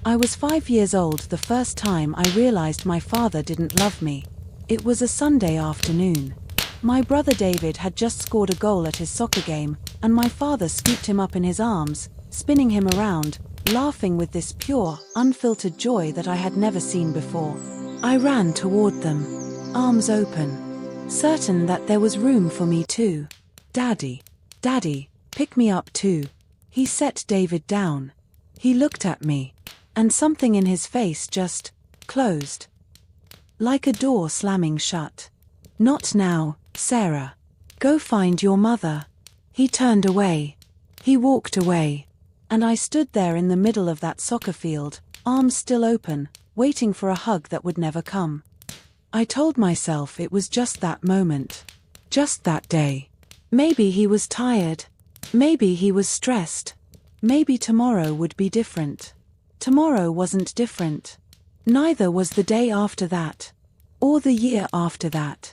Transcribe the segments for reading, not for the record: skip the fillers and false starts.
I was 5 years old the first time I realized my father didn't love me. It was a Sunday afternoon. My brother David had just scored a goal at his soccer game, and my father scooped him up in his arms, spinning him around, laughing with this pure, unfiltered joy that I had never seen before. I ran toward them, arms open, certain that there was room for me too. "Daddy, Daddy, pick me up too." He set David down. He looked at me, and something in his face just closed. Like a door slamming shut. "Not now, Sarah. Go find your mother." He turned away. He walked away. And I stood there in the middle of that soccer field, arms still open, waiting for a hug that would never come. I told myself it was just that moment. Just that day. Maybe he was tired. Maybe he was stressed. Maybe tomorrow would be different. Tomorrow wasn't different. Neither was the day after that. Or the year after that.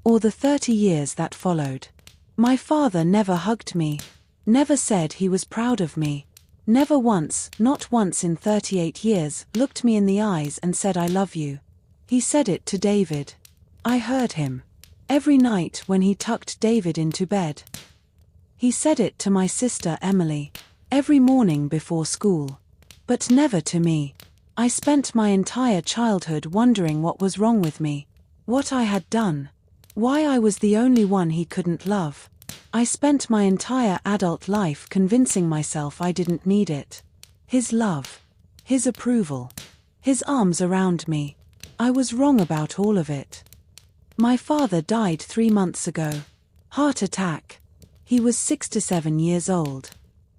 Or the 30 years that followed. My father never hugged me. Never said he was proud of me. Never once, not once in 38 years, looked me in the eyes and said I love you. He said it to David. I heard him. Every night when he tucked David into bed. He said it to my sister Emily. Every morning before school. But never to me. I spent my entire childhood wondering what was wrong with me. What I had done. Why I was the only one he couldn't love. I spent my entire adult life convincing myself I didn't need it. His love. His approval. His arms around me. I was wrong about all of it. My father died 3 months ago. Heart attack. He was 67 years old.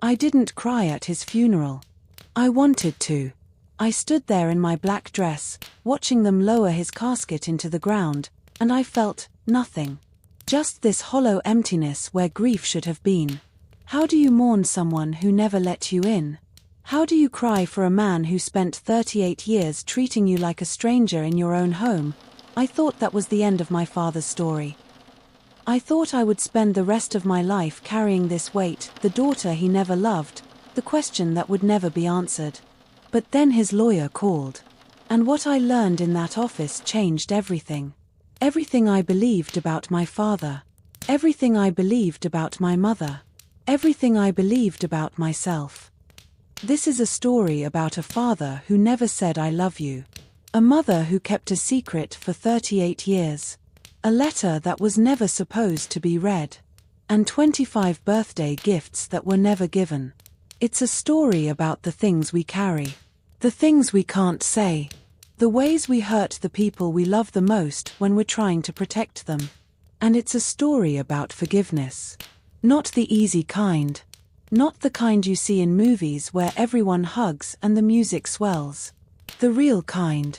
I didn't cry at his funeral. I wanted to. I stood there in my black dress, watching them lower his casket into the ground, and I felt nothing. Just this hollow emptiness where grief should have been. How do you mourn someone who never let you in? How do you cry for a man who spent 38 years treating you like a stranger in your own home? I thought that was the end of my father's story. I thought I would spend the rest of my life carrying this weight, the daughter he never loved, the question that would never be answered. But then his lawyer called. And what I learned in that office changed everything. Everything I believed about my father. Everything I believed about my mother. Everything I believed about myself. This is a story about a father who never said I love you. A mother who kept a secret for 38 years. A letter that was never supposed to be read. And 25 birthday gifts that were never given. It's a story about the things we carry. The things we can't say. The ways we hurt the people we love the most when we're trying to protect them. And it's a story about forgiveness. Not the easy kind. Not the kind you see in movies where everyone hugs and the music swells. The real kind.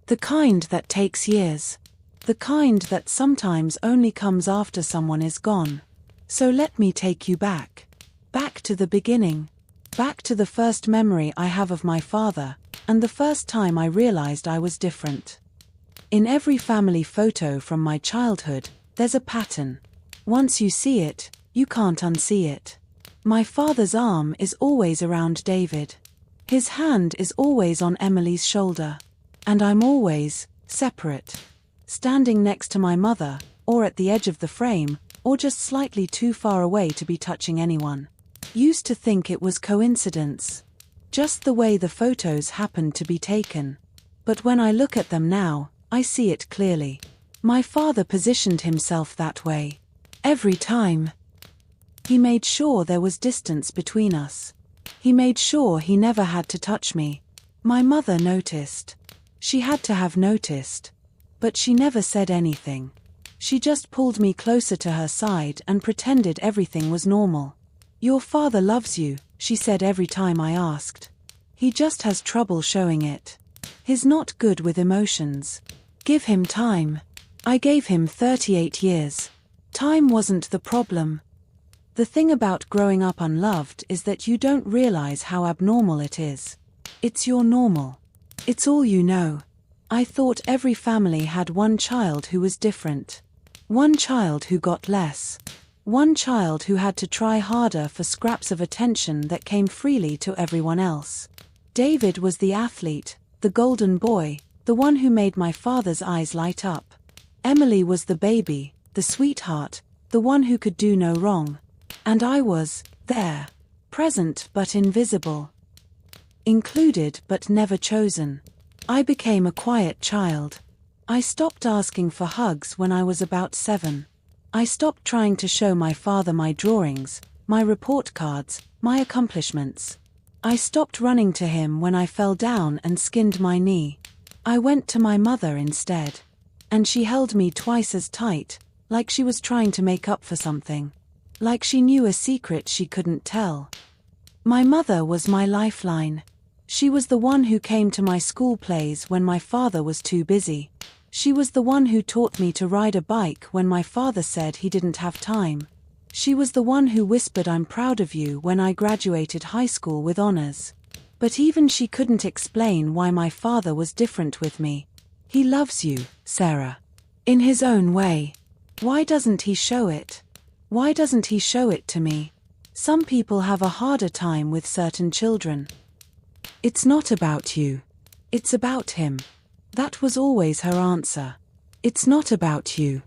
The kind that takes years. The kind that sometimes only comes after someone is gone. So let me take you back. Back to the beginning. Back to the first memory I have of my father, and the first time I realized I was different. In every family photo from my childhood, there's a pattern. Once you see it, you can't unsee it. My father's arm is always around David. His hand is always on Emily's shoulder. And I'm always separate. Standing next to my mother, or at the edge of the frame, or just slightly too far away to be touching anyone. Used to think it was coincidence. Just the way the photos happened to be taken. But when I look at them now, I see it clearly. My father positioned himself that way. Every time. He made sure there was distance between us. He made sure he never had to touch me. My mother noticed. She had to have noticed. But she never said anything. She just pulled me closer to her side and pretended everything was normal. "Your father loves you," she said every time I asked. "He just has trouble showing it. He's not good with emotions. Give him time." I gave him 38 years. Time wasn't the problem. The thing about growing up unloved is that you don't realize how abnormal it is. It's your normal. It's all you know. I thought every family had one child who was different. One child who got less. One child who had to try harder for scraps of attention that came freely to everyone else. David was the athlete, the golden boy, the one who made my father's eyes light up. Emily was the baby, the sweetheart, the one who could do no wrong. And I was there, present but invisible, included but never chosen. I became a quiet child. I stopped asking for hugs when I was about 7. I stopped trying to show my father my drawings, my report cards, my accomplishments. I stopped running to him when I fell down and skinned my knee. I went to my mother instead. And she held me twice as tight, like she was trying to make up for something. Like she knew a secret she couldn't tell. My mother was my lifeline. She was the one who came to my school plays when my father was too busy. She was the one who taught me to ride a bike when my father said he didn't have time. She was the one who whispered "I'm proud of you" when I graduated high school with honors. But even she couldn't explain why my father was different with me. He loves you, Sarah. In his own way. Why doesn't he show it? Why doesn't he show it to me? Some people have a harder time with certain children. It's not about you. It's about him. That was always her answer. It's not about you.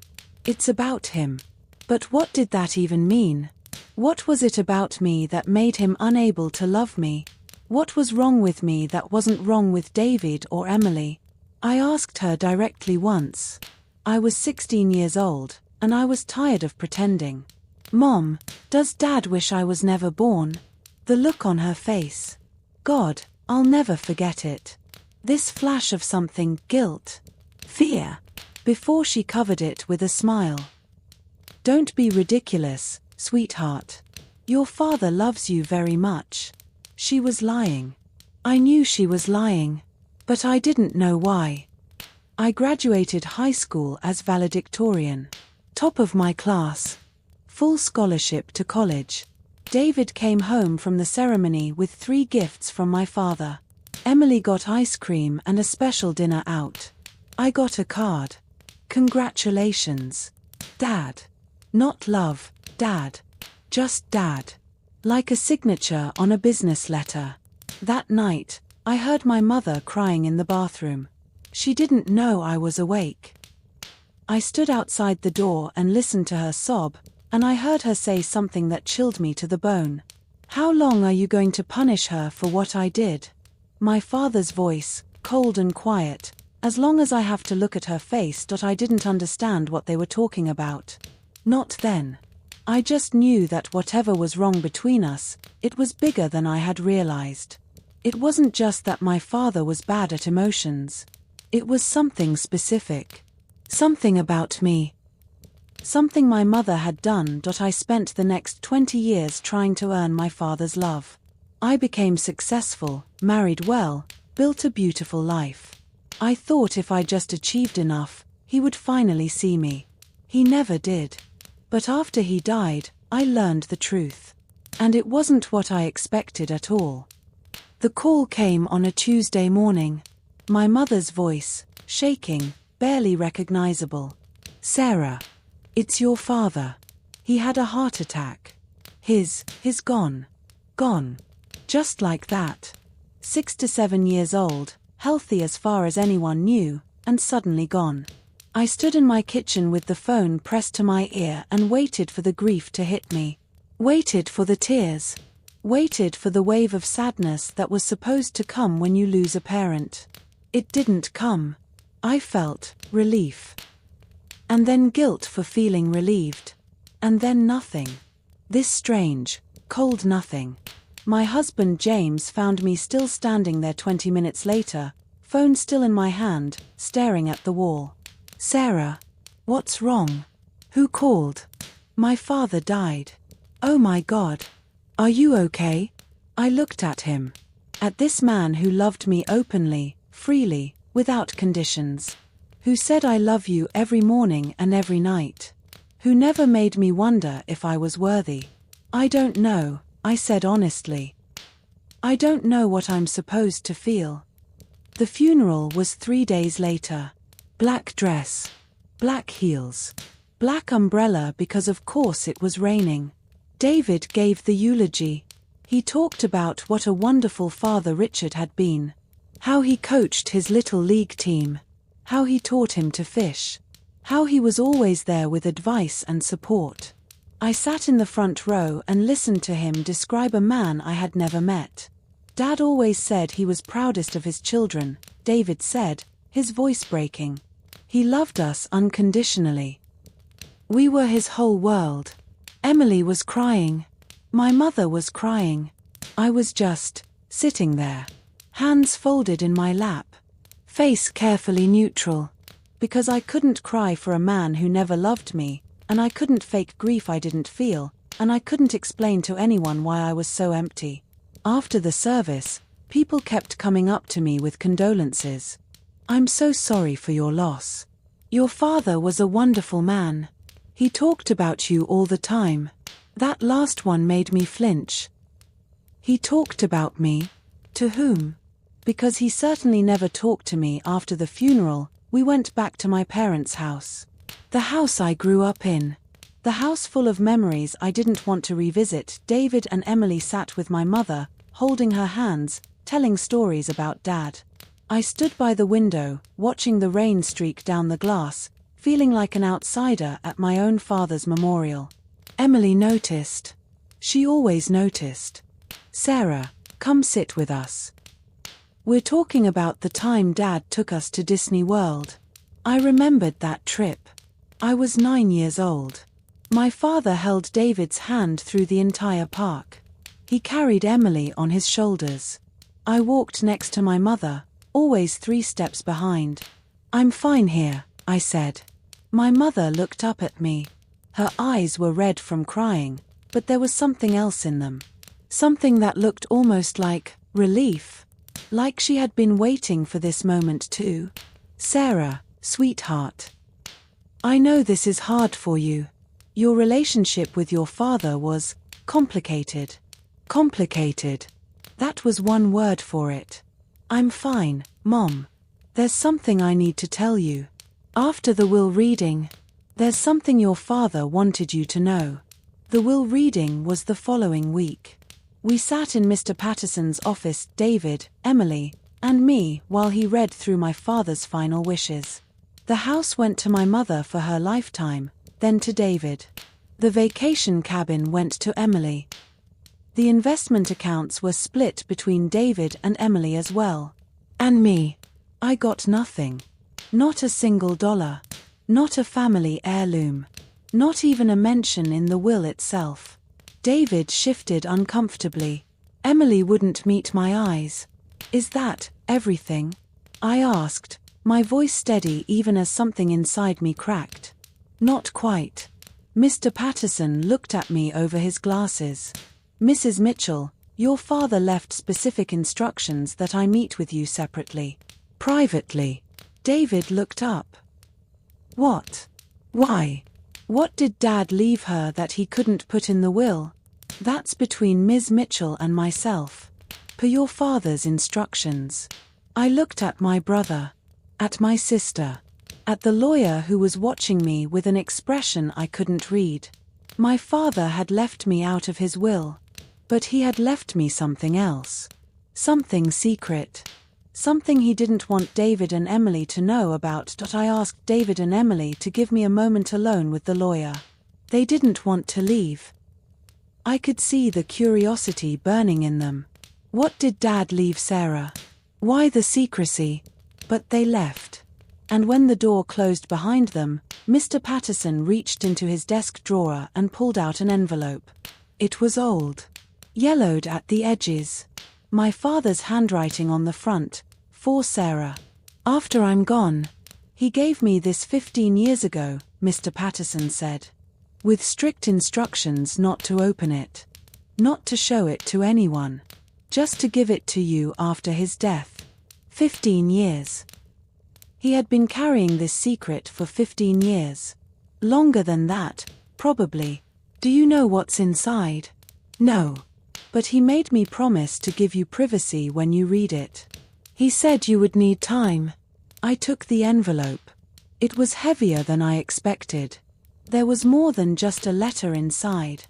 It's about him. But what did that even mean? What was it about me that made him unable to love me? What was wrong with me that wasn't wrong with David or Emily? I asked her directly once. I was 16 years old, and I was tired of pretending. "Mom, does Dad wish I was never born?" The look on her face. God, I'll never forget it. This flash of something, guilt, fear, before she covered it with a smile. "Don't be ridiculous, sweetheart. Your father loves you very much." She was lying. I knew she was lying, but I didn't know why. I graduated high school as valedictorian, top of my class, full scholarship to college. David came home from the ceremony with 3 gifts from my father. Emily got ice cream and a special dinner out. I got a card. "Congratulations, Dad." Not love, Dad. Just Dad. Like a signature on a business letter. That night, I heard my mother crying in the bathroom. She didn't know I was awake. I stood outside the door and listened to her sob, and I heard her say something that chilled me to the bone. "How long are you going to punish her for what I did?" My father's voice, cold and quiet, as long as I have to look at her face. I didn't understand what they were talking about. Not then. I just knew that whatever was wrong between us, it was bigger than I had realized. It wasn't just that my father was bad at emotions. It was something specific. Something about me. Something my mother had done. I spent the next 20 years trying to earn my father's love. I became successful, married well, built a beautiful life. I thought if I just achieved enough, he would finally see me. He never did. But after he died, I learned the truth. And it wasn't what I expected at all. The call came on a Tuesday morning. My mother's voice, shaking, barely recognizable. "Sarah, it's your father. He had a heart attack. He's gone. Gone. Just like that. 6 to 7 years old, healthy as far as anyone knew, and suddenly gone." I stood in my kitchen with the phone pressed to my ear and waited for the grief to hit me. Waited for the tears. Waited for the wave of sadness that was supposed to come when you lose a parent. It didn't come. I felt relief. And then guilt for feeling relieved. And then nothing. This strange, cold nothing. My husband James found me still standing there 20 minutes later, phone still in my hand, staring at the wall. "Sarah, what's wrong? Who called?" "My father died." "Oh my God. Are you okay?" I looked at him. At this man who loved me openly, freely, without conditions. Who said "I love you" every morning and every night. Who never made me wonder if I was worthy. "I don't know," I said honestly. "I don't know what I'm supposed to feel." The funeral was 3 days later. Black dress. Black heels. Black umbrella because of course it was raining. David gave the eulogy. He talked about what a wonderful father Richard had been. How he coached his little league team. How he taught him to fish. How he was always there with advice and support. I sat in the front row and listened to him describe a man I had never met. Dad always said he was proudest of his children, David said, his voice breaking. He loved us unconditionally. We were his whole world. Emily was crying. My mother was crying. I was just sitting there, hands folded in my lap, face carefully neutral, because I couldn't cry for a man who never loved me, and I couldn't fake grief I didn't feel, and I couldn't explain to anyone why I was so empty. After the service, people kept coming up to me with condolences. I'm so sorry for your loss. Your father was a wonderful man. He talked about you all the time. That last one made me flinch. He talked about me. To whom? Because he certainly never talked to me after the funeral. We went back to my parents' house. The house I grew up in. The house full of memories I didn't want to revisit. David and Emily sat with my mother, holding her hands, telling stories about Dad. I stood by the window, watching the rain streak down the glass, feeling like an outsider at my own father's memorial. Emily noticed. She always noticed. Sarah, come sit with us. We're talking about the time Dad took us to Disney World. I remembered that trip. I was 9 years old. My father held David's hand through the entire park. He carried Emily on his shoulders. I walked next to my mother, always 3 steps behind. I'm fine here, I said. My mother looked up at me. Her eyes were red from crying, but there was something else in them. Something that looked almost like relief. Like she had been waiting for this moment too. Sarah, sweetheart. I know this is hard for you. Your relationship with your father was complicated. Complicated. That was one word for it. I'm fine, Mom. There's something I need to tell you. After the will reading, there's something your father wanted you to know. The will reading was the following week. We sat in Mr. Patterson's office, David, Emily, and me, while he read through my father's final wishes. The house went to my mother for her lifetime, then to David. The vacation cabin went to Emily. The investment accounts were split between David and Emily as well. And me. I got nothing. Not a single dollar. Not a family heirloom. Not even a mention in the will itself. David shifted uncomfortably. Emily wouldn't meet my eyes. Is that everything? I asked, my voice steady even as something inside me cracked. Not quite. Mr. Patterson looked at me over his glasses. Mrs. Mitchell, your father left specific instructions that I meet with you separately. Privately. David looked up. What? Why? What did Dad leave her that he couldn't put in the will? That's between Ms. Mitchell and myself. Per your father's instructions. I looked at my brother. At my sister. At the lawyer who was watching me with an expression I couldn't read. My father had left me out of his will. But he had left me something else. Something secret. Something he didn't want David and Emily to know about. I asked David and Emily to give me a moment alone with the lawyer. They didn't want to leave. I could see the curiosity burning in them. What did Dad leave Sarah? Why the secrecy? But they left. And when the door closed behind them, Mr. Patterson reached into his desk drawer and pulled out an envelope. It was old. Yellowed at the edges. My father's handwriting on the front, for Sarah. After I'm gone. He gave me this 15 years ago, Mr. Patterson said. With strict instructions not to open it. Not to show it to anyone. Just to give it to you after his death. 15 years. He had been carrying this secret for 15 years. Longer than that, probably. Do you know what's inside? No. But he made me promise to give you privacy when you read it. He said you would need time. I took the envelope. It was heavier than I expected. There was more than just a letter inside.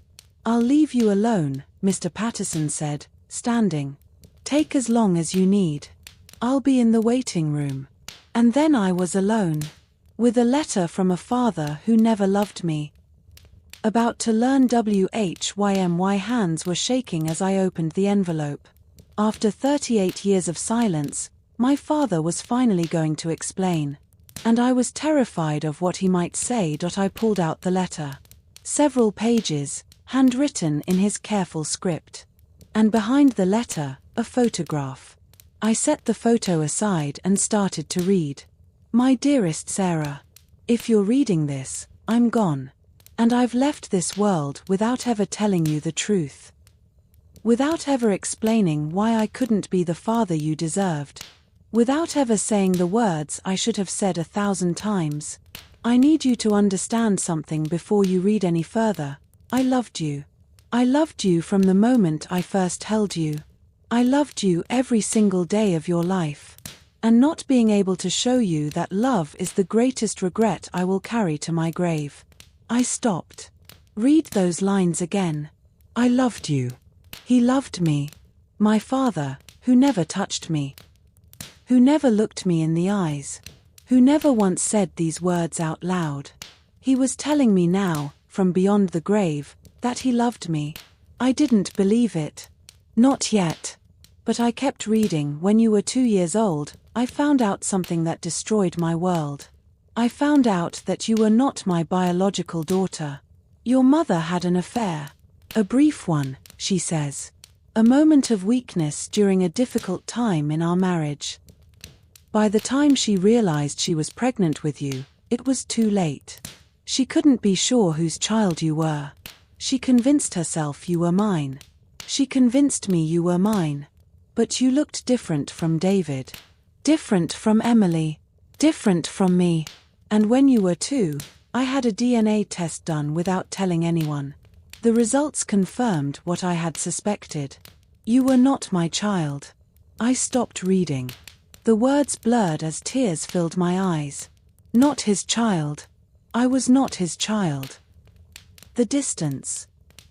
I'll leave you alone, Mr. Patterson said, standing. "Take as long as you need. I'll be in the waiting room." And then I was alone, with a letter from a father who never loved me. About to learn WHYM. My hands were shaking as I opened the envelope. After 38 years of silence, my father was finally going to explain. And I was terrified of what he might say. I pulled out the letter. Several pages, handwritten in his careful script. And behind the letter, a photograph. I set the photo aside and started to read. "My dearest Sarah, if you're reading this, I'm gone. And I've left this world without ever telling you the truth. Without ever explaining why I couldn't be the father you deserved. Without ever saying the words I should have said 1,000 times. I need you to understand something before you read any further. I loved you. I loved you from the moment I first held you. I loved you every single day of your life. And not being able to show you that love is the greatest regret I will carry to my grave." I stopped. Read those lines again. I loved you. He loved me. My father, who never touched me. Who never looked me in the eyes. Who never once said these words out loud. He was telling me now, from beyond the grave, that he loved me. I didn't believe it. Not yet. But I kept reading. "When you were 2 years old, I found out something that destroyed my world. I found out that you were not my biological daughter. Your mother had an affair. A brief one," she says. "A moment of weakness during a difficult time in our marriage. By the time she realized she was pregnant with you, it was too late. She couldn't be sure whose child you were. She convinced herself you were mine. She convinced me you were mine. But you looked different from David. Different from Emily. Different from me. And when you were 2, I had a DNA test done without telling anyone. The results confirmed what I had suspected. You were not my child." I stopped reading. The words blurred as tears filled my eyes. Not his child. I was not his child. The distance.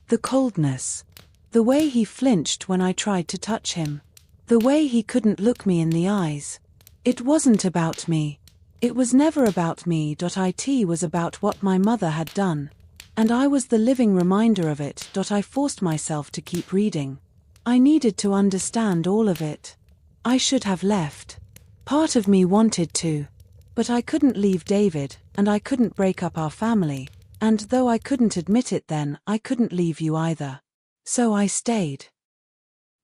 The coldness. The way he flinched when I tried to touch him. The way he couldn't look me in the eyes. It wasn't about me. It was never about me. It was about what my mother had done. And I was the living reminder of it. I forced myself to keep reading. I needed to understand all of it. I should have left. Part of me wanted to. But I couldn't leave David, and I couldn't break up our family, and though I couldn't admit it then, I couldn't leave you either. So I stayed.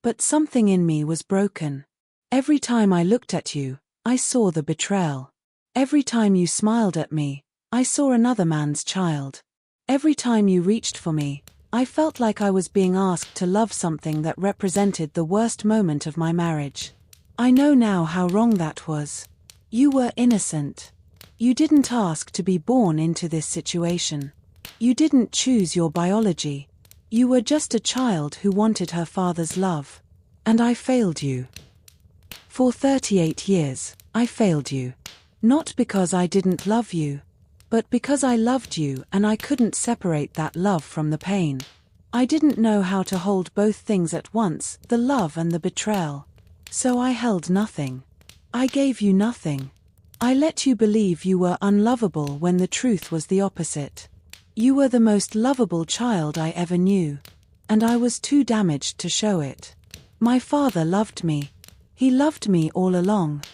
But something in me was broken. Every time I looked at you, I saw the betrayal. Every time you smiled at me, I saw another man's child. Every time you reached for me, I felt like I was being asked to love something that represented the worst moment of my marriage. I know now how wrong that was. You were innocent. You didn't ask to be born into this situation. You didn't choose your biology. You were just a child who wanted her father's love. And I failed you. For 38 years, I failed you. Not because I didn't love you, but because I loved you and I couldn't separate that love from the pain. I didn't know how to hold both things at once, the love and the betrayal. So I held nothing. I gave you nothing. I let you believe you were unlovable when the truth was the opposite. You were the most lovable child I ever knew. And I was too damaged to show it. My father loved me. He loved me all along.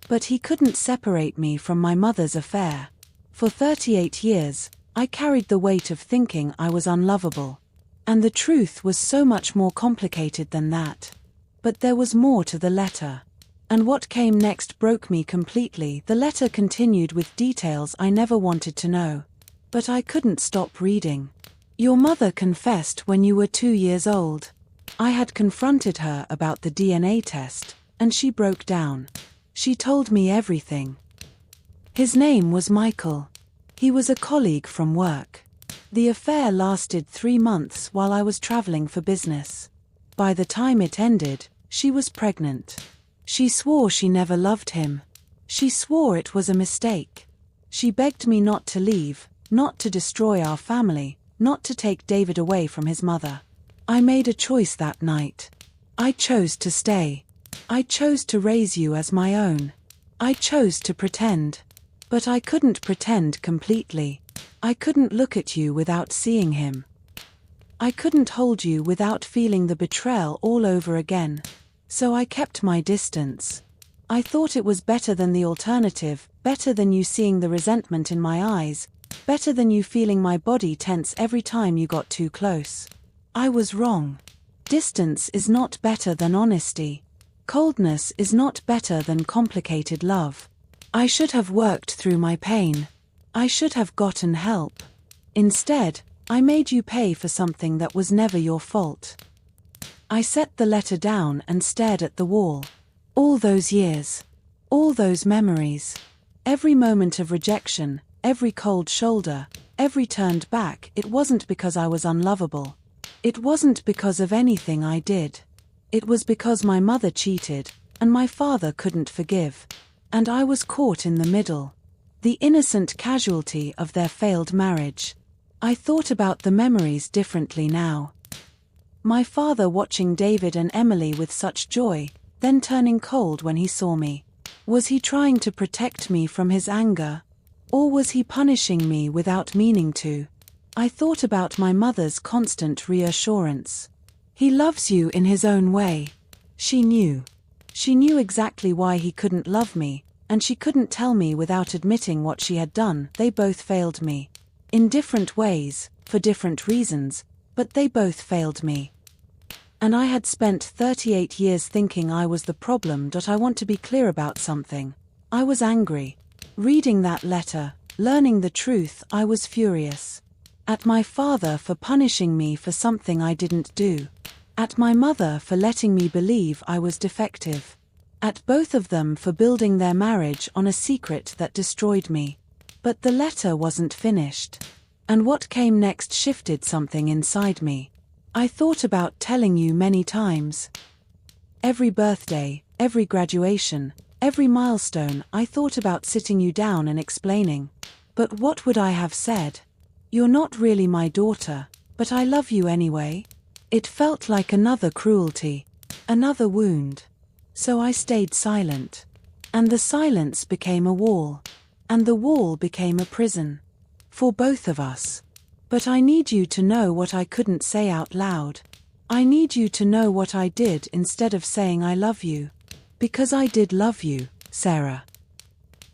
But he couldn't separate me from my mother's affair. For 38 years, I carried the weight of thinking I was unlovable. And the truth was so much more complicated than that. But there was more to the letter. And what came next broke me completely. The letter continued with details I never wanted to know. But I couldn't stop reading. Your mother confessed when you were 2 years old. I had confronted her about the DNA test, and she broke down. She told me everything. His name was Michael. He was a colleague from work. The affair lasted 3 months while I was traveling for business. By the time it ended, she was pregnant. She swore she never loved him. She swore it was a mistake. She begged me not to leave, not to destroy our family, not to take David away from his mother. I made a choice that night. I chose to stay. I chose to raise you as my own. I chose to pretend. But I couldn't pretend completely. I couldn't look at you without seeing him. I couldn't hold you without feeling the betrayal all over again. So I kept my distance. I thought it was better than the alternative, better than you seeing the resentment in my eyes, better than you feeling my body tense every time you got too close. I was wrong. Distance is not better than honesty. Coldness is not better than complicated love. I should have worked through my pain. I should have gotten help. Instead, I made you pay for something that was never your fault. I set the letter down and stared at the wall. All those years. All those memories. Every moment of rejection, every cold shoulder, every turned back. It wasn't because I was unlovable. It wasn't because of anything I did. It was because my mother cheated, and my father couldn't forgive. And I was caught in the middle. The innocent casualty of their failed marriage. I thought about the memories differently now. My father watching David and Emily with such joy, then turning cold when he saw me. Was he trying to protect me from his anger? Or was he punishing me without meaning to? I thought about my mother's constant reassurance. He loves you in his own way. She knew. She knew exactly why he couldn't love me, and she couldn't tell me without admitting what she had done. They both failed me. In different ways, for different reasons, but they both failed me. And I had spent 38 years thinking I was the problem. I want to be clear about something. I was angry. Reading that letter, learning the truth, I was furious. At my father for punishing me for something I didn't do. At my mother for letting me believe I was defective. At both of them for building their marriage on a secret that destroyed me. But the letter wasn't finished. And what came next shifted something inside me. I thought about telling you many times. Every birthday, every graduation, every milestone, I thought about sitting you down and explaining. But what would I have said? You're not really my daughter, but I love you anyway. It felt like another cruelty, another wound. So I stayed silent. And the silence became a wall. And the wall became a prison. For both of us. But I need you to know what I couldn't say out loud. I need you to know what I did instead of saying I love you. Because I did love you, Sarah.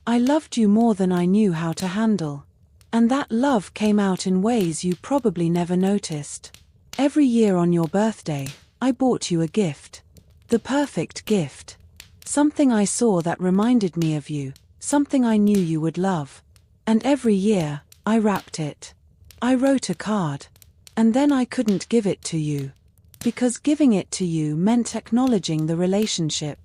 I loved you more than I knew how to handle. And that love came out in ways you probably never noticed. Every year on your birthday, I bought you a gift. The perfect gift. Something I saw that reminded me of you, something I knew you would love. And every year, I wrapped it. I wrote a card. And then I couldn't give it to you. Because giving it to you meant acknowledging the relationship.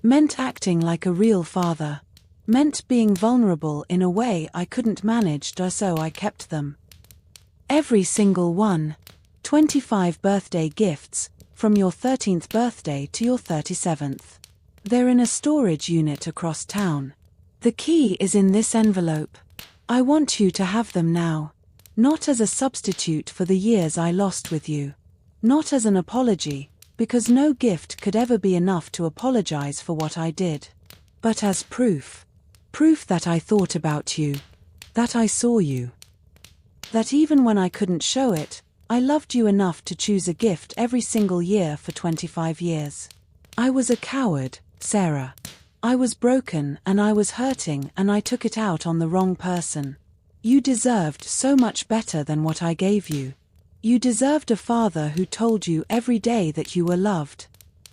Meant acting like a real father. Meant being vulnerable in a way I couldn't manage, so I kept them. Every single one. 25 birthday gifts, from your 13th birthday to your 37th. They're in a storage unit across town. The key is in this envelope. I want you to have them now. Not as a substitute for the years I lost with you. Not as an apology, because no gift could ever be enough to apologize for what I did. But as proof. Proof that I thought about you. That I saw you. That even when I couldn't show it, I loved you enough to choose a gift every single year for 25 years. I was a coward, Sarah. I was broken and I was hurting and I took it out on the wrong person. You deserved so much better than what I gave you. You deserved a father who told you every day that you were loved.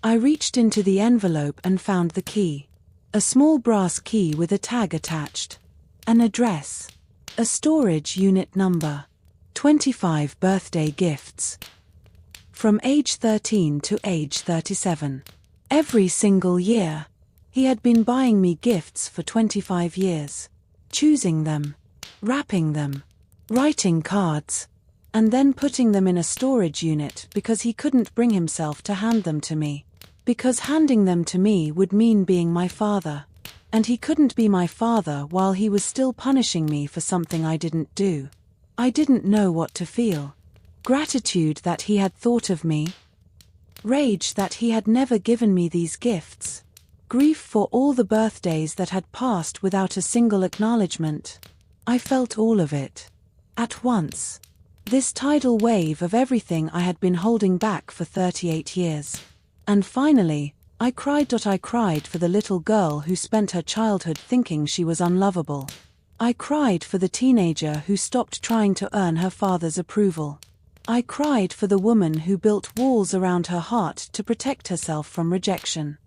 I reached into the envelope and found the key. A small brass key with a tag attached. An address. A storage unit number. 25 birthday gifts. From age 13 to age 37. Every single year. He had been buying me gifts for 25 years. Choosing them. Wrapping them. Writing cards. And then putting them in a storage unit because he couldn't bring himself to hand them to me. Because handing them to me would mean being my father. And he couldn't be my father while he was still punishing me for something I didn't do. I didn't know what to feel. Gratitude that he had thought of me. Rage that he had never given me these gifts. Grief for all the birthdays that had passed without a single acknowledgement. I felt all of it. At once. This tidal wave of everything I had been holding back for 38 years. And finally, I cried. I cried for the little girl who spent her childhood thinking she was unlovable. I cried for the teenager who stopped trying to earn her father's approval. I cried for the woman who built walls around her heart to protect herself from rejection.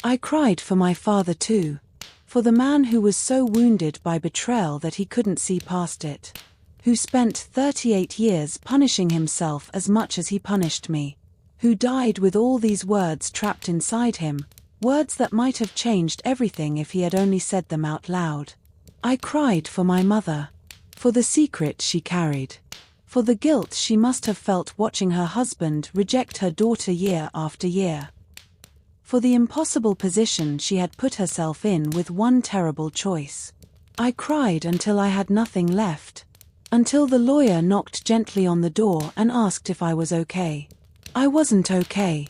I cried for my father too, for the man who was so wounded by betrayal that he couldn't see past it, who spent 38 years punishing himself as much as he punished me, who died with all these words trapped inside him, words that might have changed everything if he had only said them out loud. I cried for my mother, for the secret she carried, for the guilt she must have felt watching her husband reject her daughter year after year, for the impossible position she had put herself in with one terrible choice. I cried until I had nothing left, until the lawyer knocked gently on the door and asked if I was okay. I wasn't okay.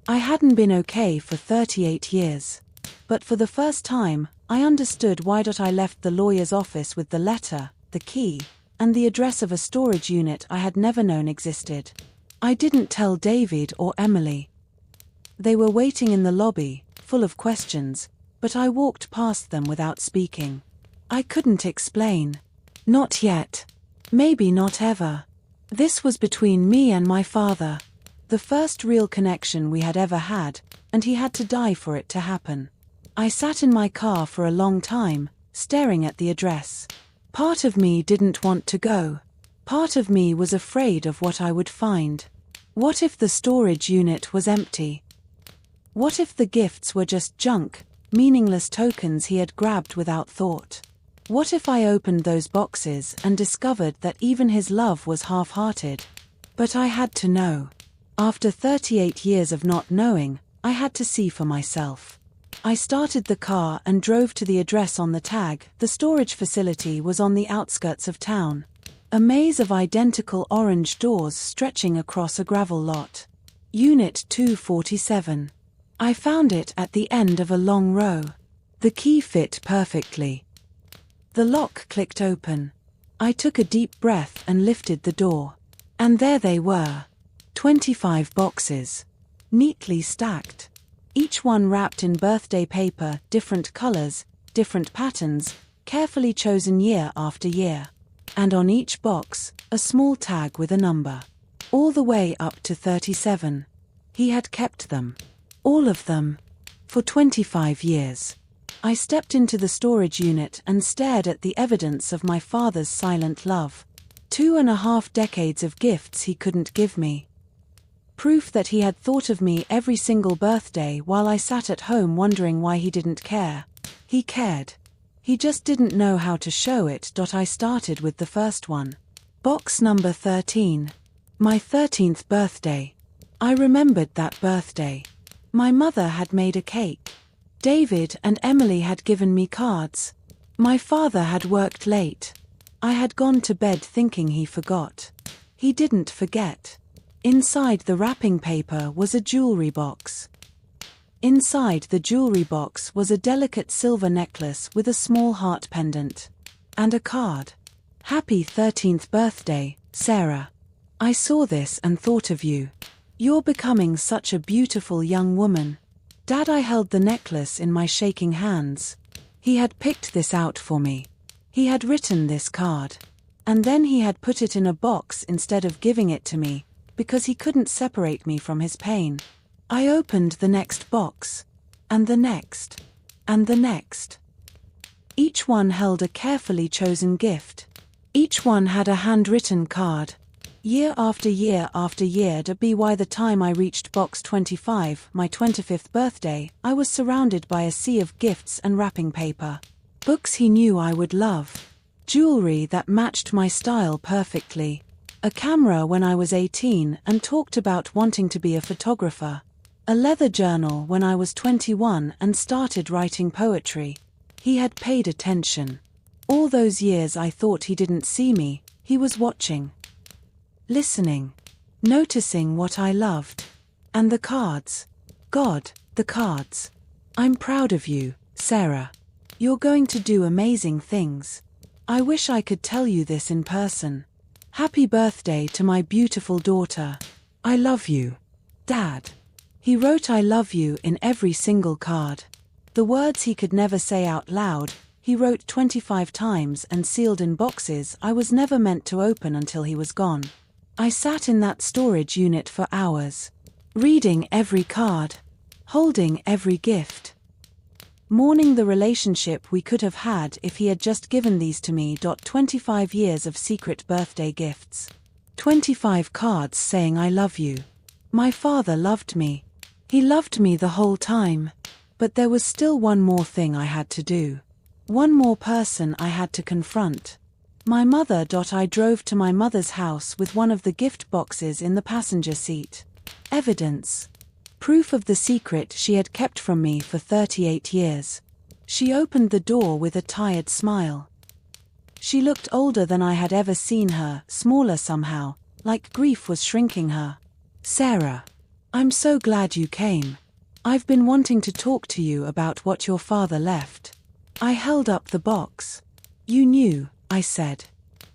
I hadn't been okay for 38 years. But for the first time, I understood why. I left the lawyer's office with the letter, the key, and the address of a storage unit I had never known existed. I didn't tell David or Emily. They were waiting in the lobby, full of questions, but I walked past them without speaking. I couldn't explain. Not yet. Maybe not ever. This was between me and my father. The first real connection we had ever had, and he had to die for it to happen. I sat in my car for a long time, staring at the address. Part of me didn't want to go. Part of me was afraid of what I would find. What if the storage unit was empty? What if the gifts were just junk, meaningless tokens he had grabbed without thought? What if I opened those boxes and discovered that even his love was half-hearted? But I had to know. After 38 years of not knowing, I had to see for myself. I started the car and drove to the address on the tag. The storage facility was on the outskirts of town. A maze of identical orange doors stretching across a gravel lot. Unit 247. I found it at the end of a long row. The key fit perfectly. The lock clicked open. I took a deep breath and lifted the door. And there they were. 25 boxes. Neatly stacked. Each one wrapped in birthday paper, different colors, different patterns, carefully chosen year after year. And on each box, a small tag with a number. All the way up to 37. He had kept them. All of them. For 25 years. I stepped into the storage unit and stared at the evidence of my father's silent love. 2.5 decades of gifts he couldn't give me. Proof that he had thought of me every single birthday while I sat at home wondering why he didn't care. He cared. He just didn't know how to show it. I started with the first one. Box number 13. My 13th birthday. I remembered that birthday. My mother had made a cake. David and Emily had given me cards. My father had worked late. I had gone to bed thinking he forgot. He didn't forget. Inside the wrapping paper was a jewelry box. Inside the jewelry box was a delicate silver necklace with a small heart pendant. And a card. Happy 13th birthday, Sarah. I saw this and thought of you. You're becoming such a beautiful young woman. Dad, I held the necklace in my shaking hands. He had picked this out for me. He had written this card. And then he had put it in a box instead of giving it to me, because he couldn't separate me from his pain. I opened the next box. And the next. And the next. Each one held a carefully chosen gift. Each one had a handwritten card. Year after year after year. By the time I reached box 25, my 25th birthday, I was surrounded by a sea of gifts and wrapping paper. Books he knew I would love. Jewelry that matched my style perfectly. A camera when I was 18 and talked about wanting to be a photographer. A leather journal when I was 21 and started writing poetry. He had paid attention. All those years I thought he didn't see me, he was watching. listening, noticing what I loved. And the cards. God, the cards. I'm proud of you, Sarah. You're going to do amazing things. I wish I could tell you this in person. Happy birthday to my beautiful daughter. I love you, Dad. He wrote I love you in every single card. The words he could never say out loud, he wrote 25 times and sealed in boxes I was never meant to open until he was gone. I sat in that storage unit for hours, reading every card, holding every gift, mourning the relationship we could have had if he had just given these to me. 25 years of secret birthday gifts. 25 cards saying I love you. My father loved me. He loved me the whole time. But there was still one more thing I had to do. One more person I had to confront. My mother. I drove to my mother's house with one of the gift boxes in the passenger seat. Evidence. Proof of the secret she had kept from me for 38 years. She opened the door with a tired smile. She looked older than I had ever seen her, smaller somehow, like grief was shrinking her. Sarah, I'm so glad you came. I've been wanting to talk to you about what your father left. I held up the box. You knew, I said.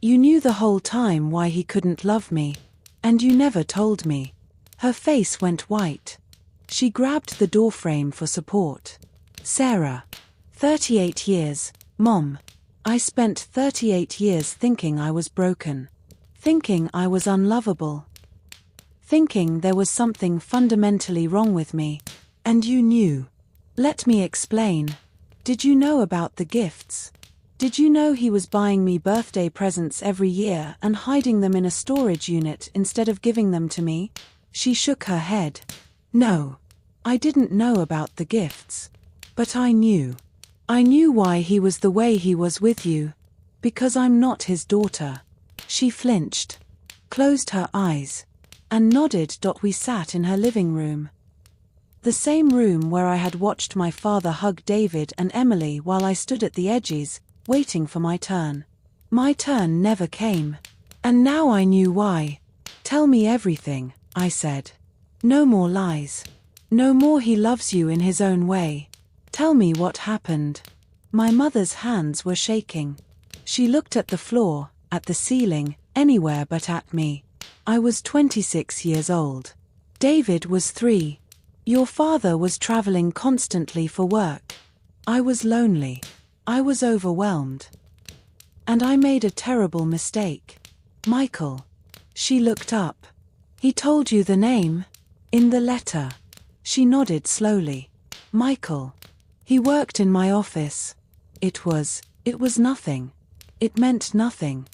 You knew the whole time why he couldn't love me. And you never told me. Her face went white. She grabbed the doorframe for support. Sarah. 38 years, Mom. I spent 38 years thinking I was broken. Thinking I was unlovable. Thinking there was something fundamentally wrong with me. And you knew. Let me explain. Did you know about the gifts? Did you know he was buying me birthday presents every year and hiding them in a storage unit instead of giving them to me? She shook her head. No. I didn't know about the gifts. But I knew. I knew why he was the way he was with you. Because I'm not his daughter. She flinched, closed her eyes, and nodded. We sat in her living room. The same room where I had watched my father hug David and Emily while I stood at the edges, waiting for my turn. My turn never came. And now I knew why. Tell me everything, I said. No more lies. No more he loves you in his own way. Tell me what happened. My mother's hands were shaking. She looked at the floor, at the ceiling, anywhere but at me. I was 26 years old. David was 3. Your father was traveling constantly for work. I was lonely. I was overwhelmed. And I made a terrible mistake. Michael. She looked up. He told you the name? In the letter. She nodded slowly. Michael. He worked in my office. It was nothing. It meant nothing.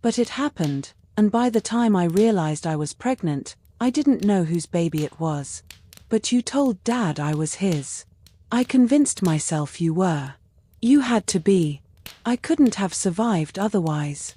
But it happened, and by the time I realized I was pregnant, I didn't know whose baby it was. But you told Dad I was his. I convinced myself you were. You had to be. I couldn't have survived otherwise.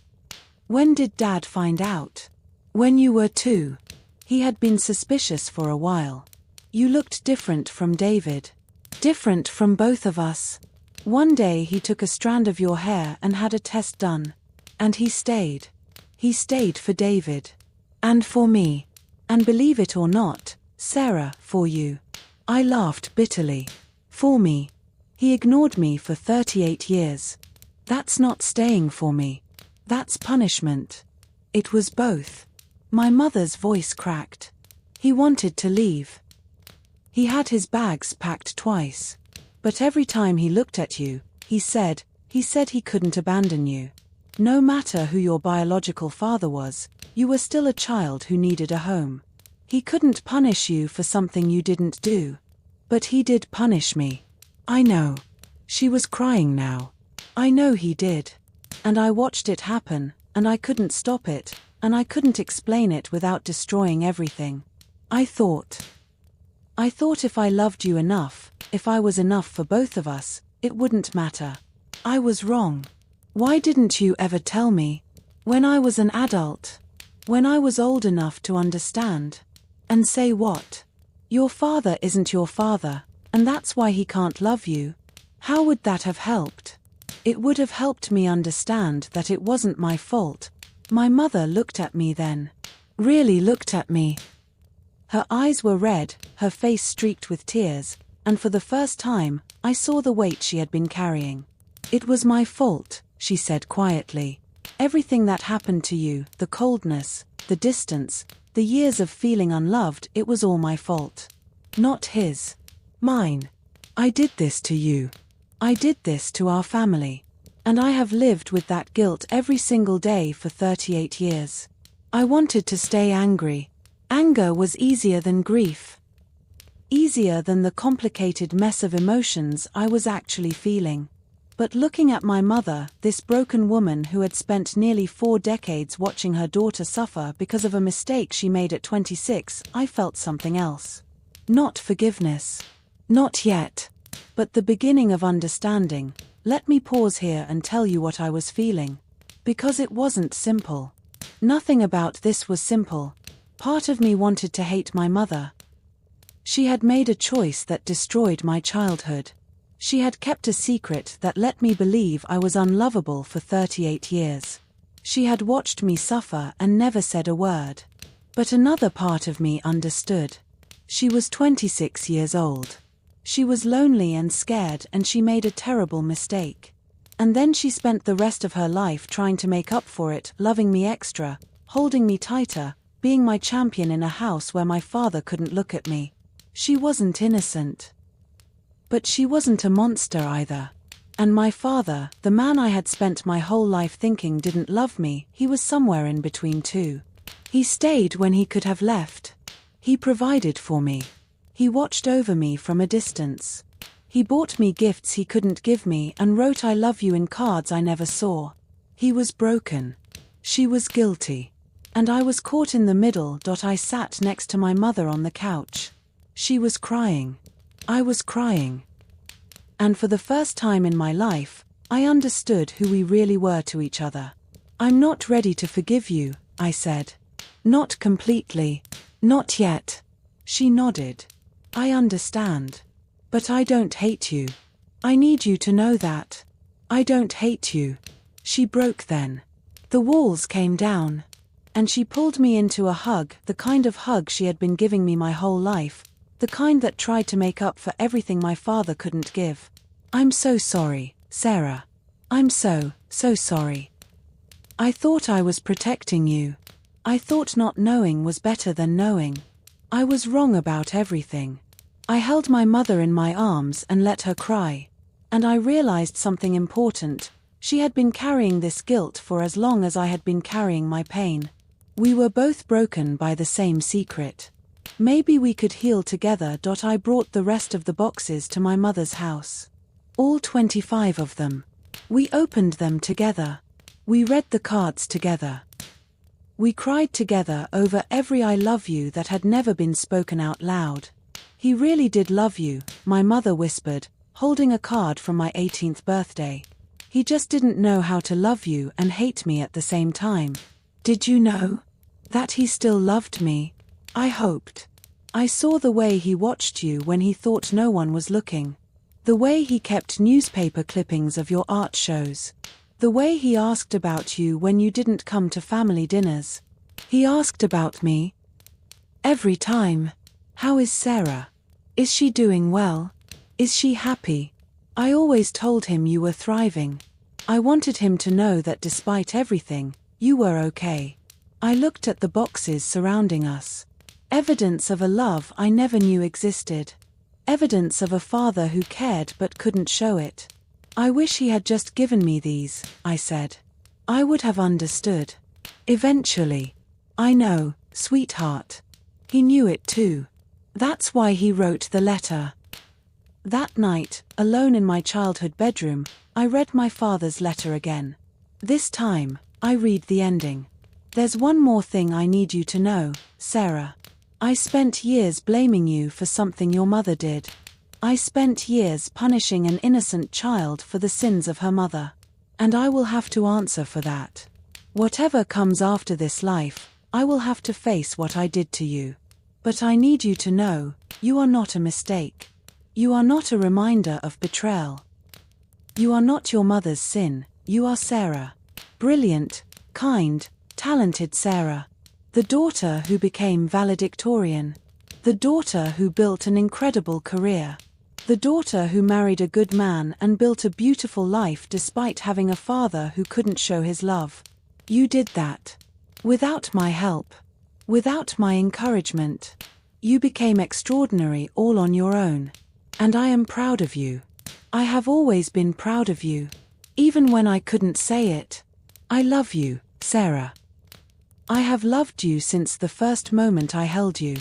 When did Dad find out? When you were 2. He had been suspicious for a while. You looked different from David. Different from both of us. One day he took a strand of your hair and had a test done. And he stayed. He stayed for David. And for me. And believe it or not, Sarah, for you. I laughed bitterly. For me. He ignored me for 38 years. That's not staying for me. That's punishment. It was both. My mother's voice cracked. He wanted to leave. He had his bags packed twice. But every time he looked at you, he said he couldn't abandon you. No matter who your biological father was, you were still a child who needed a home. He couldn't punish you for something you didn't do. But he did punish me. I know. She was crying now. I know he did. And I watched it happen, and I couldn't stop it, and I couldn't explain it without destroying everything. I thought if I loved you enough, if I was enough for both of us, it wouldn't matter. I was wrong. Why didn't you ever tell me? When I was an adult. When I was old enough to understand. And say what? Your father isn't your father, and that's why he can't love you. How would that have helped? It would have helped me understand that it wasn't my fault. My mother looked at me then. really looked at me. Her eyes were red, her face streaked with tears, and for the first time, I saw the weight she had been carrying. "It was my fault," she said quietly. "Everything that happened to you, the coldness, the distance, the years of feeling unloved, it was all my fault. Not his. Mine. I did this to you. I did this to our family. And I have lived with that guilt every single day for 38 years. I wanted to stay angry. Anger was easier than grief. Easier than the complicated mess of emotions I was actually feeling. But looking at my mother, this broken woman who had spent nearly 4 decades watching her daughter suffer because of a mistake she made at 26, I felt something else. Not forgiveness. Not yet. But the beginning of understanding. Let me pause here and tell you what I was feeling. Because it wasn't simple. Nothing about this was simple. Part of me wanted to hate my mother. She had made a choice that destroyed my childhood. She had kept a secret that let me believe I was unlovable for 38 years. She had watched me suffer and never said a word. But another part of me understood. She was 26 years old. She was lonely and scared, and she made a terrible mistake. And then she spent the rest of her life trying to make up for it, loving me extra, holding me tighter, being my champion in a house where my father couldn't look at me. She wasn't innocent. But she wasn't a monster either. And my father, the man I had spent my whole life thinking didn't love me, he was somewhere in between too. He stayed when he could have left. He provided for me. He watched over me from a distance. He bought me gifts he couldn't give me and wrote "I love you" in cards I never saw. He was broken. She was guilty. And I was caught in the middle. I sat next to my mother on the couch. She was crying. I was crying. And for the first time in my life, I understood who we really were to each other. "I'm not ready to forgive you," I said. "Not completely. Not yet." She nodded. "I understand. But I don't hate you. I need you to know that. I don't hate you." She broke then. The walls came down. And she pulled me into a hug, the kind of hug she had been giving me my whole life, the kind that tried to make up for everything my father couldn't give. "I'm so sorry, Sarah. I'm so sorry. I thought I was protecting you. I thought not knowing was better than knowing. I was wrong about everything." I held my mother in my arms and let her cry. And I realized something important. She had been carrying this guilt for as long as I had been carrying my pain. We were both broken by the same secret. Maybe we could heal together. I brought the rest of the boxes to my mother's house. All 25 of them. We opened them together. We read the cards together. We cried together over every "I love you" that had never been spoken out loud. "He really did love you," my mother whispered, holding a card from my 18th birthday. "He just didn't know how to love you and hate me at the same time. Did you know that he still loved me? I hoped. I saw the way he watched you when he thought no one was looking. The way he kept newspaper clippings of your art shows. The way he asked about you when you didn't come to family dinners. He asked about me. Every time. How is Sarah? Is she doing well? Is she happy? I always told him you were thriving. I wanted him to know that despite everything, you were okay." I looked at the boxes surrounding us. Evidence of a love I never knew existed. Evidence of a father who cared but couldn't show it. "I wish he had just given me these," I said. "I would have understood. Eventually. I know, sweetheart." He knew it too. That's why he wrote the letter. That night, alone in my childhood bedroom, I read my father's letter again. This time, I read the ending. "There's one more thing I need you to know, Sarah. I spent years blaming you for something your mother did. I spent years punishing an innocent child for the sins of her mother. And I will have to answer for that. Whatever comes after this life, I will have to face what I did to you. But I need you to know, you are not a mistake. You are not a reminder of betrayal. You are not your mother's sin, you are Sarah. Brilliant, kind, talented Sarah. The daughter who became valedictorian. The daughter who built an incredible career. The daughter who married a good man and built a beautiful life despite having a father who couldn't show his love. You did that. Without my help. Without my encouragement. You became extraordinary all on your own. And I am proud of you. I have always been proud of you. Even when I couldn't say it. I love you, Sarah. I have loved you since the first moment I held you.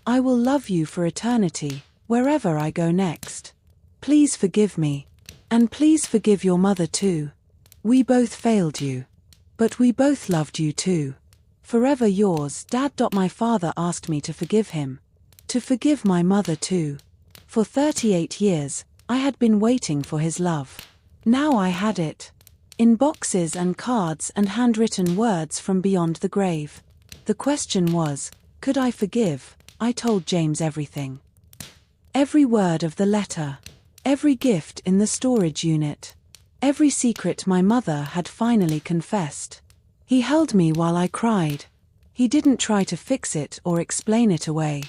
I will love you for eternity, wherever I go next. Please forgive me. And please forgive your mother too. We both failed you. But we both loved you too. Forever yours, Dad. My father asked me to forgive him. To forgive my mother too. For 38 years, I had been waiting for his love. Now I had it. In boxes and cards and handwritten words from beyond the grave. The question was, could I forgive? I told James everything. Every word of the letter. Every gift in the storage unit. Every secret my mother had finally confessed. He held me while I cried. He didn't try to fix it or explain it away.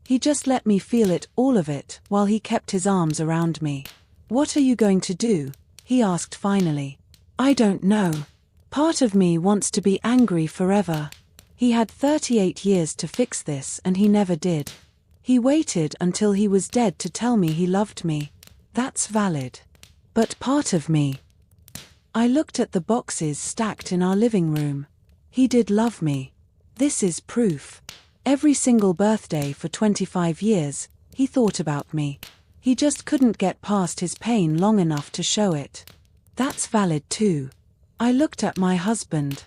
He just let me feel it, all of it, while he kept his arms around me. What are you going to do? He asked finally. I don't know. Part of me wants to be angry forever. He had 38 years to fix this and he never did. He waited until he was dead to tell me he loved me. That's valid. But part of me. I looked at the boxes stacked in our living room. He did love me. This is proof. Every single birthday for 25 years, he thought about me. He just couldn't get past his pain long enough to show it. That's valid too. I looked at my husband.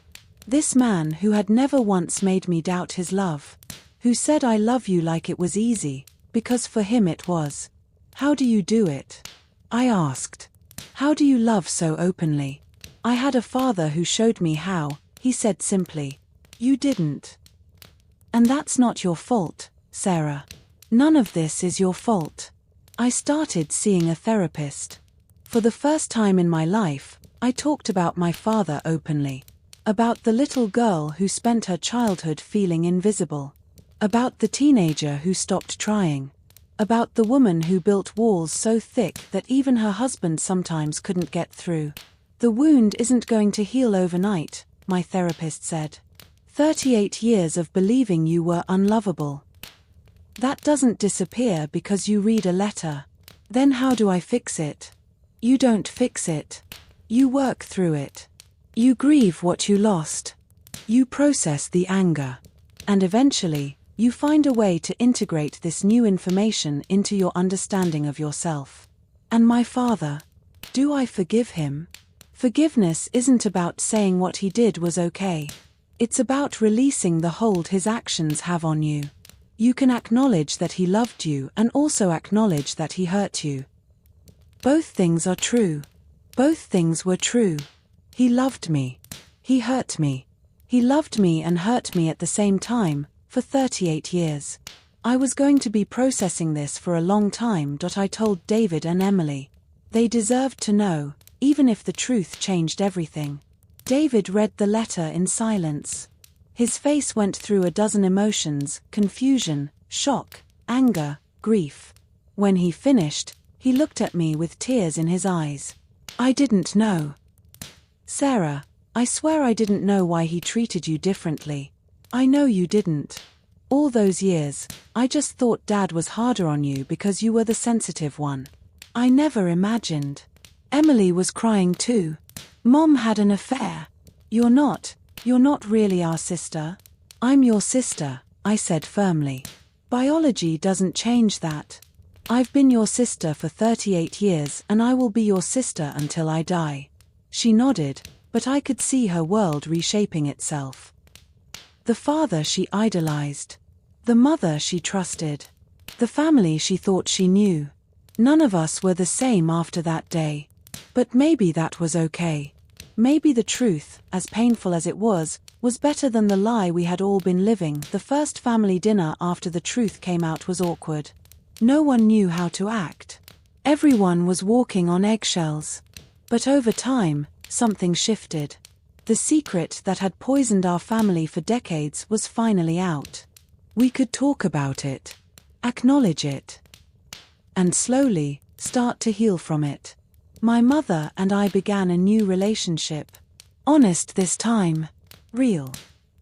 This man who had never once made me doubt his love. Who said I love you like it was easy, because for him it was. How do you do it? I asked. How do you love so openly? I had a father who showed me how. He said simply. You didn't. And that's not your fault, Sarah. None of this is your fault. I started seeing a therapist. For the first time in my life, I talked about my father openly. About the little girl who spent her childhood feeling invisible. About the teenager who stopped trying. About the woman who built walls so thick that even her husband sometimes couldn't get through. The wound isn't going to heal overnight, my therapist said. 38 years of believing you were unlovable. That doesn't disappear because you read a letter. Then how do I fix it? You don't fix it. You work through it. You grieve what you lost. You process the anger. And eventually, you find a way to integrate this new information into your understanding of yourself. And my father? Do I forgive him? Forgiveness isn't about saying what he did was okay. It's about releasing the hold his actions have on you. You can acknowledge that he loved you and also acknowledge that he hurt you. Both things are true. Both things were true. He loved me. He hurt me. He loved me and hurt me at the same time, for 38 years. I was going to be processing this for a long time. I told David and Emily. They deserved to know, even if the truth changed everything. David read the letter in silence. His face went through a dozen emotions: confusion, shock, anger, grief. When he finished, he looked at me with tears in his eyes. I didn't know. Sarah, I swear I didn't know why he treated you differently. I know you didn't. All those years, I just thought Dad was harder on you because you were the sensitive one. I never imagined. Emily was crying too. Mom had an affair. You're not really our sister. I'm your sister, I said firmly. Biology doesn't change that. I've been your sister for 38 years and I will be your sister until I die. She nodded, but I could see her world reshaping itself. The father she idolized. The mother she trusted. The family she thought she knew. None of us were the same after that day. But maybe that was okay. Maybe the truth, as painful as it was better than the lie we had all been living. The first family dinner after the truth came out was awkward. No one knew how to act. Everyone was walking on eggshells. But over time, something shifted. The secret that had poisoned our family for decades was finally out. We could talk about it, acknowledge it, and slowly start to heal from it. My mother and I began a new relationship. Honest this time. Real.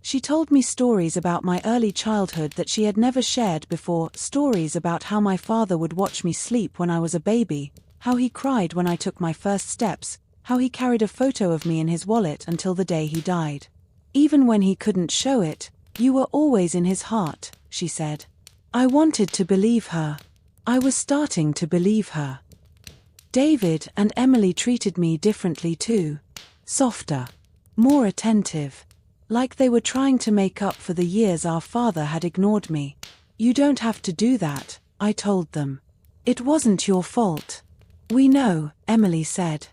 She told me stories about my early childhood that she had never shared before, stories about how my father would watch me sleep when I was a baby, how he cried when I took my first steps, how he carried a photo of me in his wallet until the day he died. Even when he couldn't show it, you were always in his heart, she said. I wanted to believe her. I was starting to believe her. David and Emily treated me differently too. Softer. More attentive. Like they were trying to make up for the years our father had ignored me. You don't have to do that, I told them. It wasn't your fault. We know, Emily said.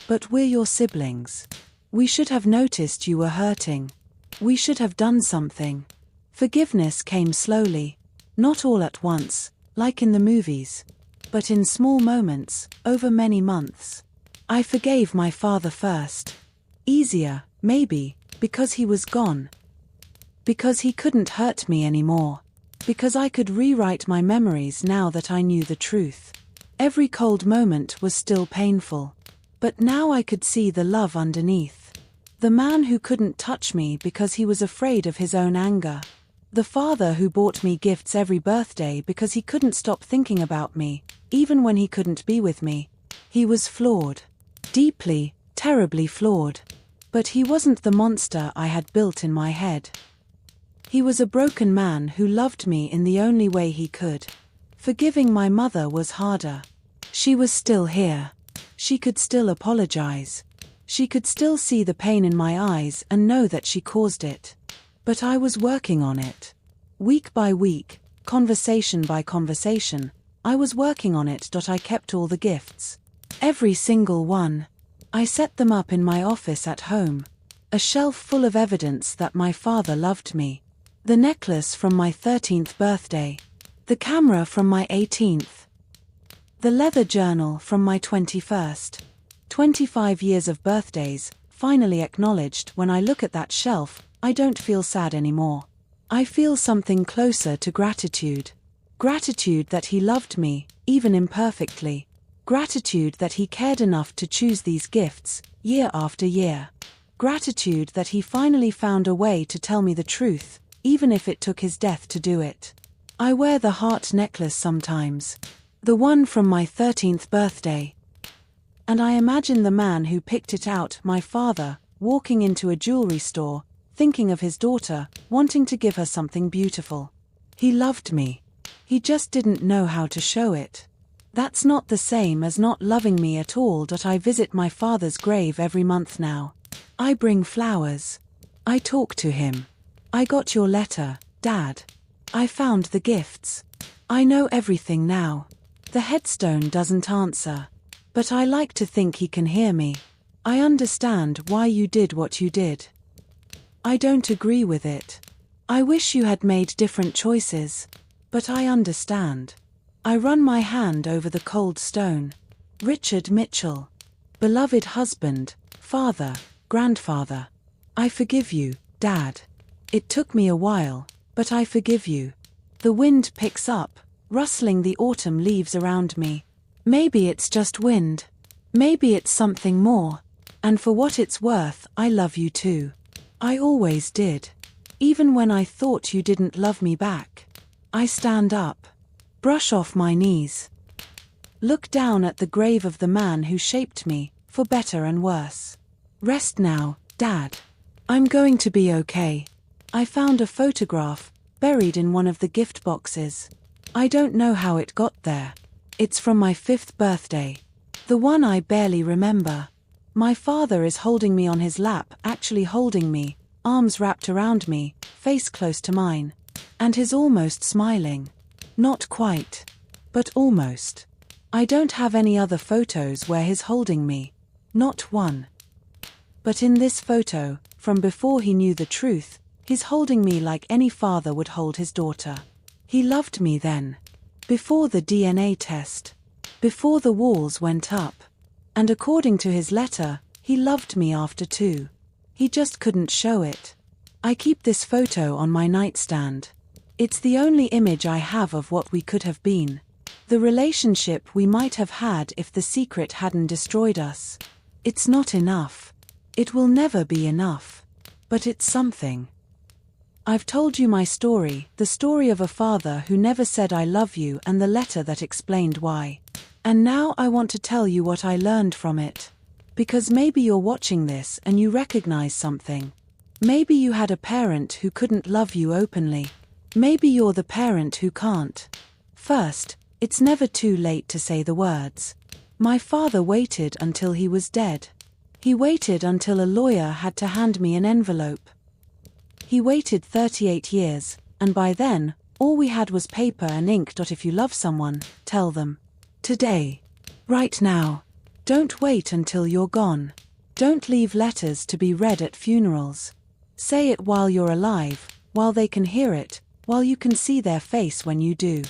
But we're your siblings. We should have noticed you were hurting. We should have done something. Forgiveness came slowly. Not all at once, like in the movies. But in small moments, over many months. I forgave my father first. Easier, maybe, because he was gone. Because he couldn't hurt me anymore. Because I could rewrite my memories now that I knew the truth. Every cold moment was still painful. But now I could see the love underneath. The man who couldn't touch me because he was afraid of his own anger. The father who bought me gifts every birthday because he couldn't stop thinking about me, even when he couldn't be with me. He was flawed. Deeply, terribly flawed. But he wasn't the monster I had built in my head. He was a broken man who loved me in the only way he could. Forgiving my mother was harder. She was still here. She could still apologize. She could still see the pain in my eyes and know that she caused it. But I was working on it. Week by week, conversation by conversation, I was working on it. I kept all the gifts. Every single one. I set them up in my office at home. A shelf full of evidence that my father loved me. The necklace from my 13th birthday. The camera from my 18th. The leather journal from my 21st. 25 years of birthdays, finally acknowledged. When I look at that shelf, I don't feel sad anymore. I feel something closer to gratitude. Gratitude that he loved me, even imperfectly. Gratitude that he cared enough to choose these gifts, year after year. Gratitude that he finally found a way to tell me the truth, even if it took his death to do it. I wear the heart necklace sometimes. The one from my 13th birthday. And I imagine the man who picked it out, my father, walking into a jewelry store, thinking of his daughter, wanting to give her something beautiful. He loved me. He just didn't know how to show it. That's not the same as not loving me at all. I visit my father's grave every month now. I bring flowers. I talk to him. I got your letter, Dad. I found the gifts. I know everything now. The headstone doesn't answer. But I like to think he can hear me. I understand why you did what you did. I don't agree with it. I wish you had made different choices. But I understand. I run my hand over the cold stone. Richard Mitchell. Beloved husband, father, grandfather. I forgive you, Dad. It took me a while, but I forgive you. The wind picks up, rustling the autumn leaves around me. Maybe it's just wind. Maybe it's something more. And for what it's worth, I love you too. I always did. Even when I thought you didn't love me back. I stand up. Brush off my knees. Look down at the grave of the man who shaped me, for better and worse. Rest now, Dad. I'm going to be okay. I found a photograph, buried in one of the gift boxes. I don't know how it got there. It's from my 5th birthday. The one I barely remember. My father is holding me on his lap, actually holding me, arms wrapped around me, face close to mine. And he's almost smiling. Not quite. But almost. I don't have any other photos where he's holding me. Not one. But in this photo, from before he knew the truth, he's holding me like any father would hold his daughter. He loved me then. Before the DNA test. Before the walls went up. And according to his letter, he loved me after too. He just couldn't show it. I keep this photo on my nightstand. It's the only image I have of what we could have been. The relationship we might have had if the secret hadn't destroyed us. It's not enough. It will never be enough. But it's something. I've told you my story, the story of a father who never said I love you and the letter that explained why. And now I want to tell you what I learned from it. Because maybe you're watching this and you recognize something. Maybe you had a parent who couldn't love you openly. Maybe you're the parent who can't. First, it's never too late to say the words. My father waited until he was dead. He waited until a lawyer had to hand me an envelope. He waited 38 years, and by then, all we had was paper and ink. If you love someone, tell them. Today. Right now. Don't wait until you're gone. Don't leave letters to be read at funerals. Say it while you're alive, while they can hear it, while you can see their face when you do.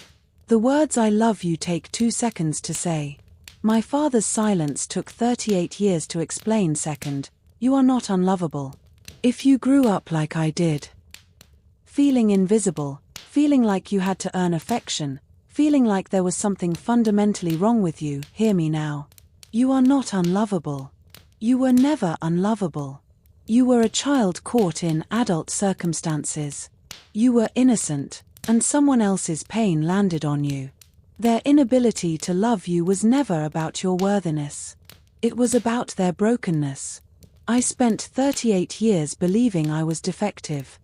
The words I love you take 2 seconds to say. My father's silence took 38 years to explain. Second, you are not unlovable. If you grew up like I did, feeling invisible, feeling like you had to earn affection, feeling like there was something fundamentally wrong with you, hear me now. You are not unlovable. You were never unlovable. You were a child caught in adult circumstances. You were innocent, and someone else's pain landed on you. Their inability to love you was never about your worthiness. It was about their brokenness. I spent 38 years believing I was defective.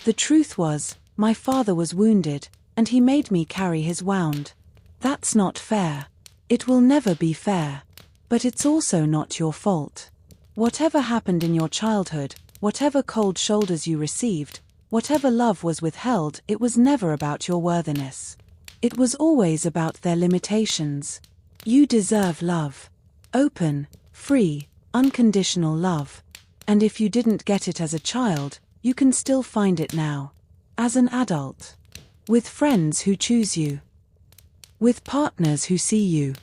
The truth was, my father was wounded, and he made me carry his wound. That's not fair. It will never be fair. But it's also not your fault. Whatever happened in your childhood, whatever cold shoulders you received, whatever love was withheld, it was never about your worthiness. It was always about their limitations. You deserve love. Open, free, unconditional love. And if you didn't get it as a child, you can still find it now. As an adult. With friends who choose you. With partners who see you.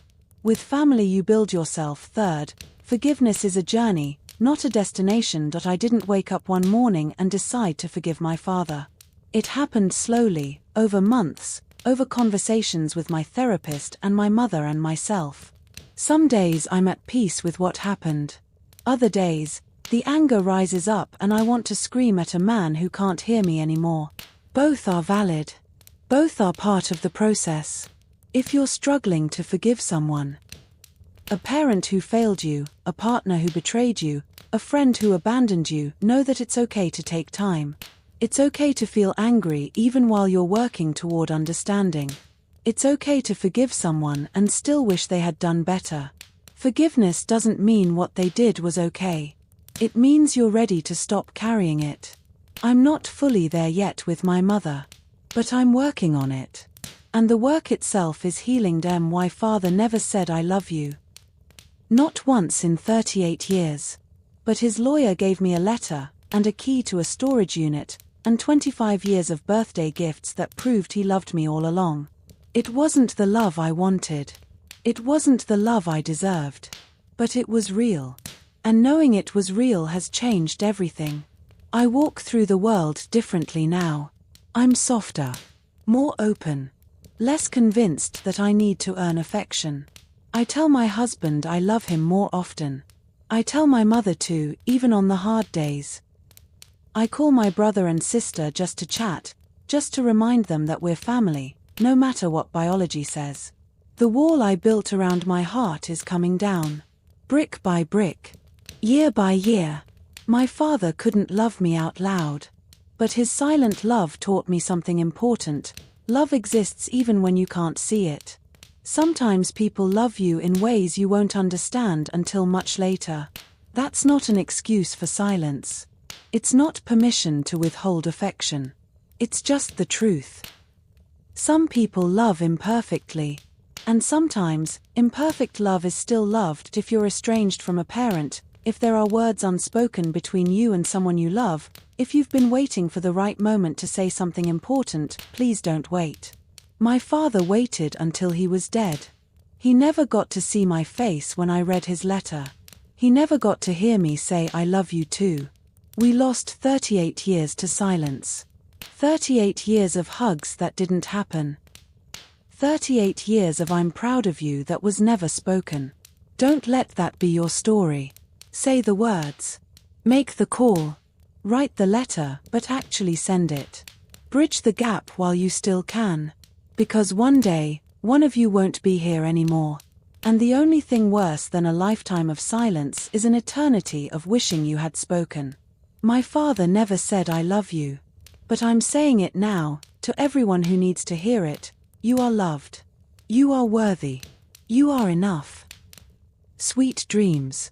With family you build yourself. Third, forgiveness is a journey, not a destination. I didn't wake up one morning and decide to forgive my father. It happened slowly, over months, over conversations with my therapist and my mother and myself. Some days I'm at peace with what happened. Other days, the anger rises up and I want to scream at a man who can't hear me anymore. Both are valid. Both are part of the process. If you're struggling to forgive someone, a parent who failed you, a partner who betrayed you, a friend who abandoned you, know that it's okay to take time. It's okay to feel angry even while you're working toward understanding. It's okay to forgive someone and still wish they had done better. Forgiveness doesn't mean what they did was okay. It means you're ready to stop carrying it. I'm not fully there yet with my mother. But I'm working on it. And the work itself is healing. Why father never said I love you. Not once in 38 years. But his lawyer gave me a letter, and a key to a storage unit, and 25 years of birthday gifts that proved he loved me all along. It wasn't the love I wanted. It wasn't the love I deserved. But it was real. And knowing it was real has changed everything. I walk through the world differently now. I'm softer. More open. Less convinced that I need to earn affection. I tell my husband I love him more often. I tell my mother too, even on the hard days. I call my brother and sister just to chat, just to remind them that we're family, no matter what biology says. The wall I built around my heart is coming down. Brick by brick. Year by year. My father couldn't love me out loud. But his silent love taught me something important. Love exists even when you can't see it. Sometimes people love you in ways you won't understand until much later. That's not an excuse for silence. It's not permission to withhold affection. It's just the truth. Some people love imperfectly. And sometimes, imperfect love is still loved. If you're estranged from a parent, if there are words unspoken between you and someone you love, if you've been waiting for the right moment to say something important, please don't wait. My father waited until he was dead. He never got to see my face when I read his letter. He never got to hear me say I love you too. We lost 38 years to silence. 38 years of hugs that didn't happen. 38 years of I'm proud of you that was never spoken. Don't let that be your story. Say the words. Make the call. Write the letter, but actually send it. Bridge the gap while you still can. Because one day, one of you won't be here anymore. And the only thing worse than a lifetime of silence is an eternity of wishing you had spoken. My father never said I love you. But I'm saying it now, to everyone who needs to hear it. You are loved. You are worthy. You are enough. Sweet dreams.